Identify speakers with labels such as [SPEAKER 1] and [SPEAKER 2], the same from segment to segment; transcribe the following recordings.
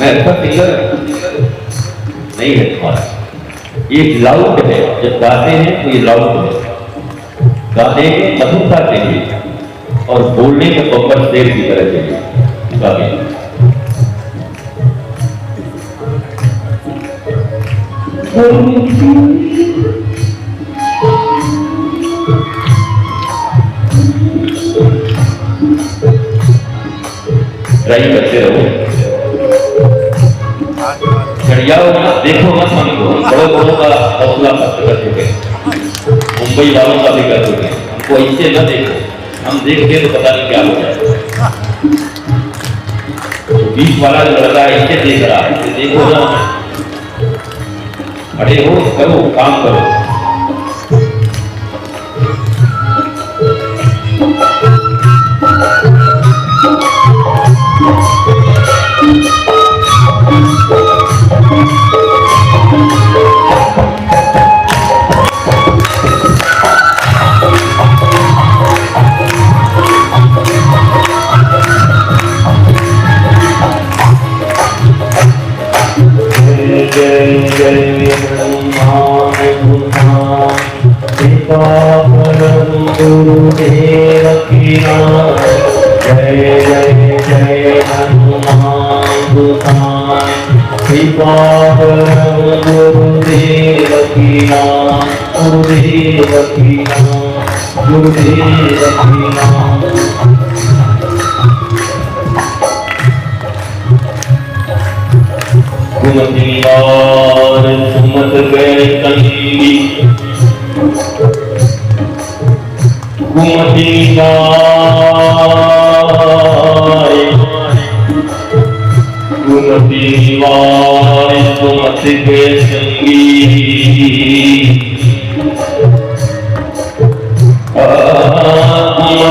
[SPEAKER 1] मैं अच्छा सिंगर नहीं है तुम्हारा। ये लाउड है, जब गाते हैं तो ये लाउड है, गाने में मधुरता चाहिए और बोलने में बब्बर शेर की तरह चाहिए गाने। ट्राई करते रहो, चढ़ियाओ मत, देखो मत हमको, बड़ों बड़ों का हौसला मत कर चुके, मुंबई वालों का भी कर चुके, हमको ऐसे न देखो, हम देखते तो पता नहीं क्या हो जाए। तो बीच वाला जो लड़का ऐसे देख रहा है, देखो ना, खड़े हो, करो, काम करो।
[SPEAKER 2] गुरुदेव की नाम, जय जय जय हनुमान गोसाई। कृपा गुरुदेव की नाम, गुरुदेव की नाम, गुरुदेव की नाम। कुमतिवार सुमत गए कंगी, कुमतिवार कुमतिवार सुमत के संगी,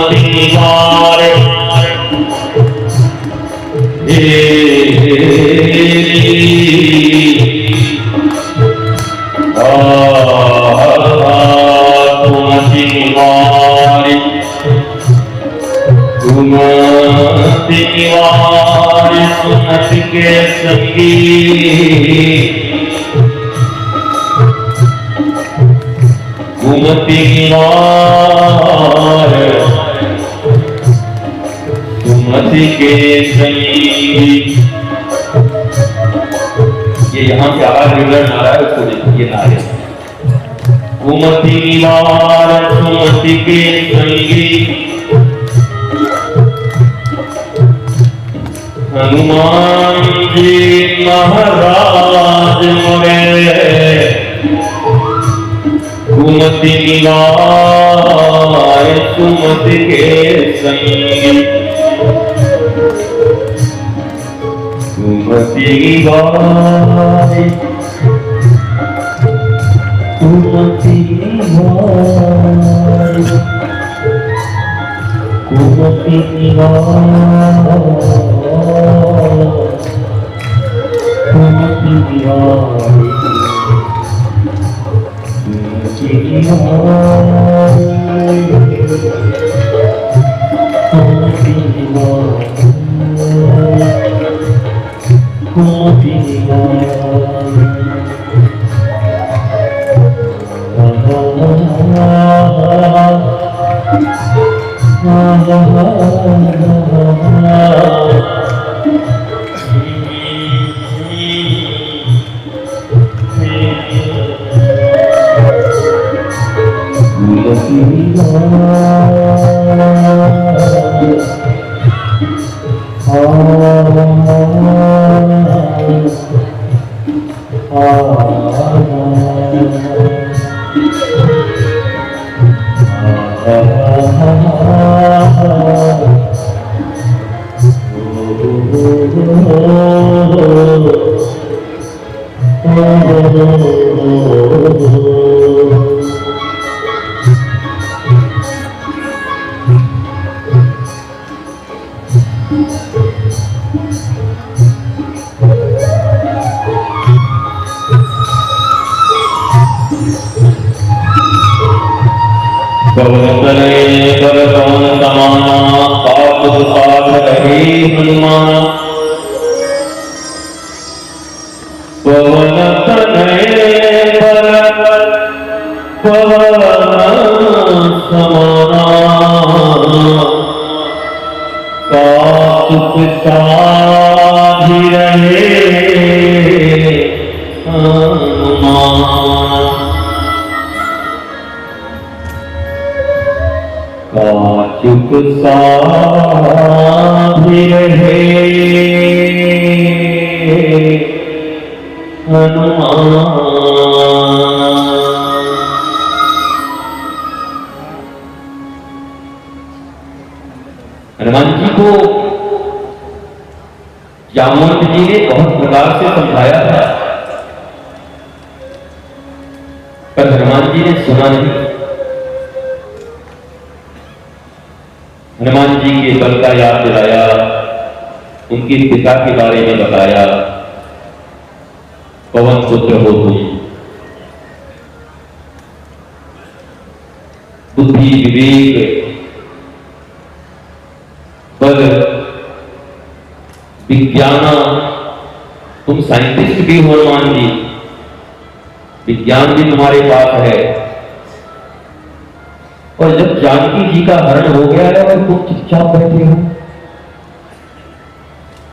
[SPEAKER 2] कुमतिवार सुमत के संगी, कुमतिवार सुमत के संगी। ये यहाँ से आवाज निकल आ रहा है, उसको देखिए ना है। कुमतिवार सुमत के संगी, हनुमान जी महाराज मोरे। कुमतिवार सुमत के संगी, कुमतिवार कुमतिवार
[SPEAKER 1] समाना कातुक साधि रहे हनुमान। कातुक साधि रहे हनुमान। हनुमान जी को जामवंत जी ने बहुत प्रकार से समझाया था, पर हनुमान जी ने सुना नहीं। हनुमान जी के बल का याद दिलाया, उनके पिता के बारे में बताया, पवन पुत्र हो तुम, बुद्धि विवेक बल विज्ञान, तुम साइंटिस्ट भी हो हनुमान जी, विज्ञान भी तुम्हारे पास है। और जब जानकी जी का हरण हो गया है और तुम चुपचाप बैठे हो,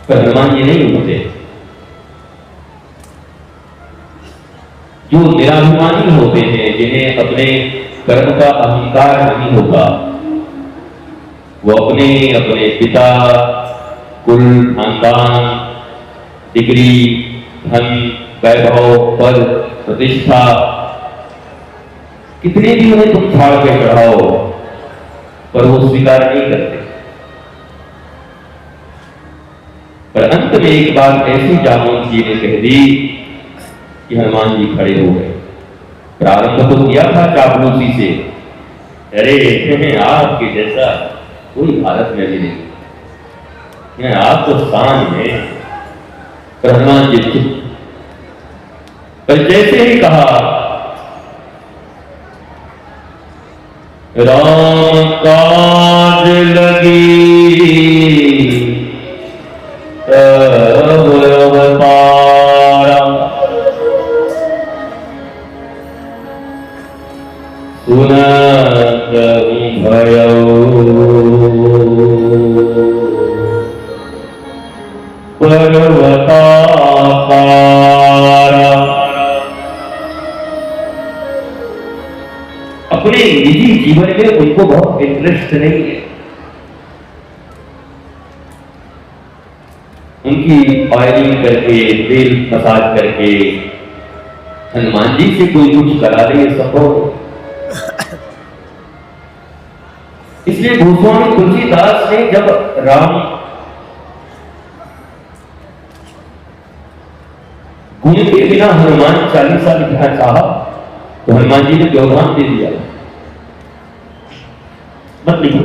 [SPEAKER 1] पर हनुमान जी नहीं उठते। जो निराभिमानी होते हैं, जिन्हें अपने कर्म का अहंकार नहीं होता, वो अपने अपने पिता, कुल, खानदान, डिग्री, धन, वैभव, पद, प्रतिष्ठा, कितने भी उन्हें तुम छाड़ के चढ़ाओ, पर वो स्वीकार नहीं करते। पर अंत में एक बात ऐसी जामवंत जी ने कह दी कि हनुमान जी खड़े हो गए। प्रारंभ तो किया था चापलूसी से, अरे आपके जैसा कोई भारत में भी नहीं, आप तो शान है। पर हनुमान जी चुप। पर जैसे ही कहा राम काज लगी तब अवतारा, सुनत भयउ पर्वताकारा। अपने निजी जीवन में उनको बहुत इंटरेस्ट नहीं है। उनकी ऑयलिंग करके, तेल मसाज करके हनुमान जी से कोई कुछ करा दे, ये संभव। इसलिए गोस्वामी तुलसीदास ने जब राम गुण के बिना हनुमान चालीसा लिखना चाहा, तो हनुमान जी ने व्यवधान दे दिया, मत लिखो।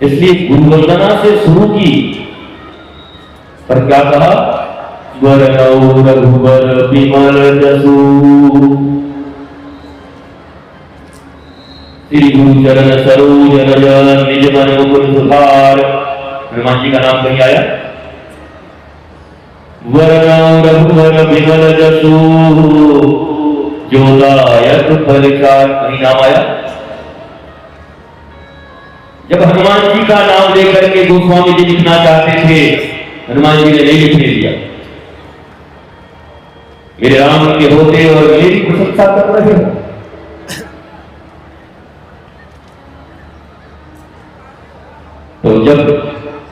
[SPEAKER 1] इसलिए गुरु वंदना से शुरू की, पर क्या कहा, वरनौ रघुवर विमल जसु, श्री गुरु चरण सरोज रज निज मन मुकुर सुधार। हनुमान जी का नाम कहीं आया? वरनौ रघुवर विमल जसु, जो दायक फलचार, कहीं नाम आया? जब हनुमान जी का नाम लेकर के गोस्वामी जी लिखना चाहते थे, हनुमान जी ने नहीं लिखने दिया। मेरे राम के होते और मेरी प्रशंसा कर रहे हो। तो जब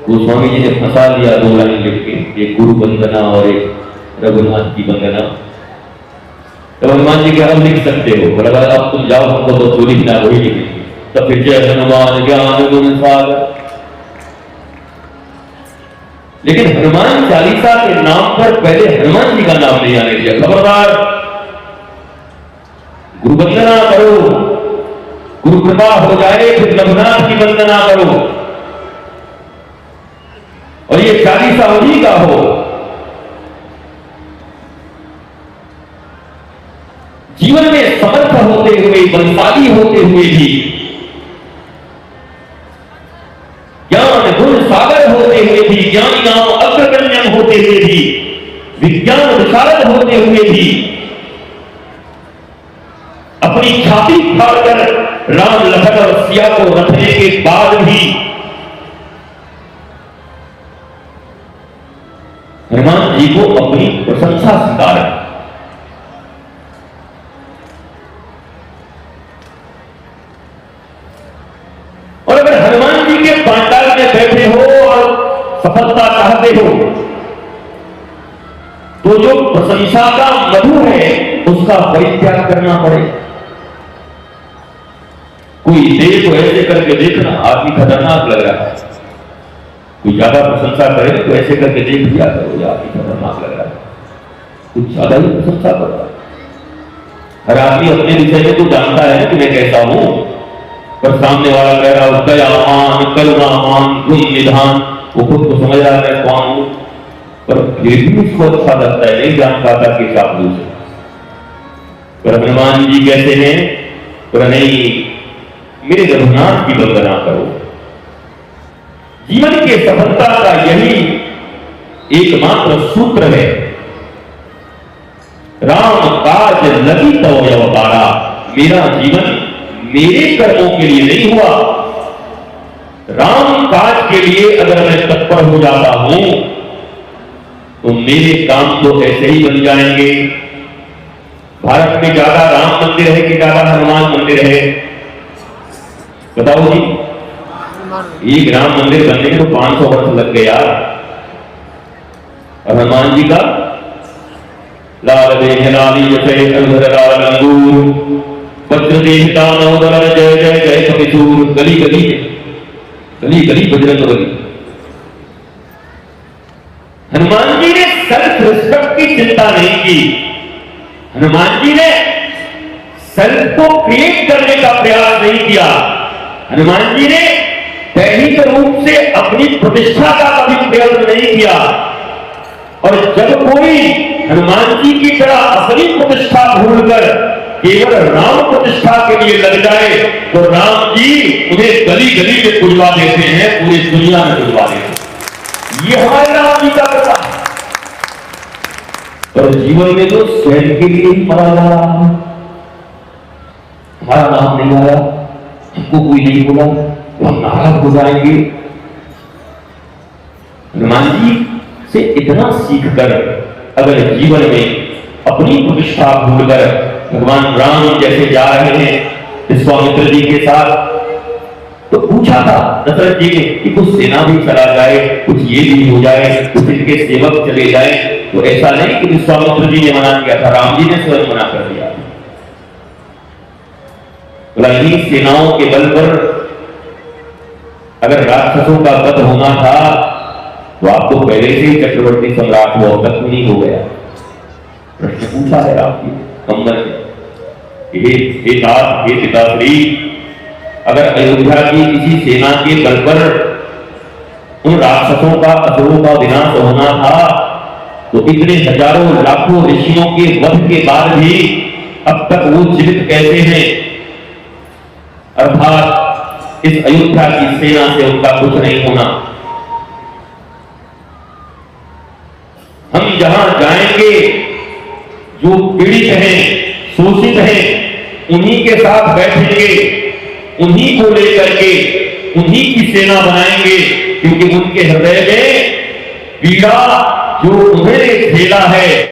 [SPEAKER 1] गोस्वामी जी ने फंसा दिया दो लाइन लिख के, एक गुरु वंदना और एक रघुनाथ की वंदना, तब हनुमान जी क्या अब लिख सकते हो? बोला अब तुम जाओ, हमको तो जो लिखना वही लिखेंगे। तो फिर जय हनुमान ज्ञान गुण सागर। लेकिन हनुमान चालीसा के नाम पर पहले हनुमान जी का नाम नहीं आने दिया। खबरदार, गुरु वंदना करो, गुरु कृपा हो जाए फिर रघुनाथ की वंदना करो, और ये चालीसा उन्हीं का हो। जीवन में समर्थ होते हुए, बलशाली होते हुए भी, ज्ञान गुण सागर होते हुए भी, ज्ञानी नाम अग्रगण्यम होते हुए भी, विज्ञान विशारद होते हुए भी, छाती फाड़कर राम लखन और सिया को रखने के बाद भी हनुमान जी को अपनी प्रशंसा स्वीकार है। और अगर हनुमान जी के पांडाल में बैठे हो और सफलता चाहते हो तो जो प्रशंसा का मधु है उसका परित्याग करना पड़े। कोई देह को ऐसे करके देखना आदमी खतरनाक लग रहा है, कोई ज्यादा प्रशंसा करे तो ऐसे करके देख लिया करो, आदमी खतरनाक लग रहा है, कुछ ज्यादा ही प्रशंसा करता है। हर आदमी अपने विषय में तो जानता है कि मैं कैसा हूं, पर सामने वाला कह रहा है दयावान करुणावान गुण निधान, वो खुद को समझ रहा है कौन हूं, पर फिर भी उसको अच्छा लगता है, नहीं जान पाता कि चापलूस है। पर हनुमान जी कहते हैं पर नहीं, मेरे रघुनाथ की वंदना करो। जीवन के सफलता का यही एकमात्र सूत्र है, राम काज लगी तो अवतारा। मेरा जीवन मेरे कर्मों के लिए नहीं हुआ, राम काज के लिए अगर मैं तत्पर हो जाता हूं तो मेरे काम तो ऐसे ही बन जाएंगे। भारत में ज्यादा राम मंदिर है कि ज्यादा हनुमान मंदिर है? बताओ जी। एक राम मंदिर बनने में तो 500 वर्ष लग गए यार, और हनुमान जी का लाल देह लाली जय अधर लाल अंगूर वज्र देहता नवदल जय जय जय कपिसूर। गली गली गली गली बजरंग बली। हनुमान जी ने सेल्फ रिस्पेक्ट की चिंता नहीं की, हनुमान जी ने सेल्फ को क्रिएट करने का प्रयास नहीं किया, हनुमान जी ने दैहिक रूप से अपनी प्रतिष्ठा का कभी प्रयत्न नहीं किया। और जब कोई हनुमान जी की तरह असली प्रतिष्ठा भूलकर केवल राम प्रतिष्ठा के लिए लग जाए तो राम जी उन्हें गली गली में पुजवा देते हैं, पूरी दुनिया में पुजवा देते हैं। ये हमारे राम जी का कृपा है। पर जीवन में तो स्वयं के लिए ही मरा जा रहा है, हमारा नाम नहीं आया, हमको कोई नहीं बोला, हम नाराज हो जाएंगे। हनुमान जी से इतना सीखकर अगर जीवन में अपनी प्रतिष्ठा भूलकर भगवान राम जैसे जा रहे हैं विश्वामित्र जी के साथ, तो पूछा था दशरथ जी ने कि कुछ सेना भी चला जाए, कुछ ये भी हो जाए, कुछ इनके सेवक चले जाए, तो ऐसा नहीं कि विश्वामित्र जी ने मना किया था, राम जी ने स्वयं मना कर दिया। इन्हीं सेनाओं के बल पर अगर राक्षसों का वध होना था तो आपको पहले से ही चक्रवर्ती सम्राट वो अब तक नहीं हो गया। प्रश्न पूछा है आपकी कंबल हे पिताश्री, अगर अयोध्या की किसी सेना के बल पर उन राक्षसों का असुरों का विनाश होना था तो इतने हजारों लाखों ऋषियों के वध के बाद भी अब तक वो जीवित कैसे हैं? अर्थात इस अयोध्या की सेना से उनका कुछ नहीं होना। हम जहां जाएंगे जो पीड़ित हैं, शोषित हैं, उन्हीं के साथ बैठेंगे, उन्हीं को लेकर के उन्हीं की सेना बनाएंगे, क्योंकि उनके हृदय में पीड़ा जो उन्हें झेला है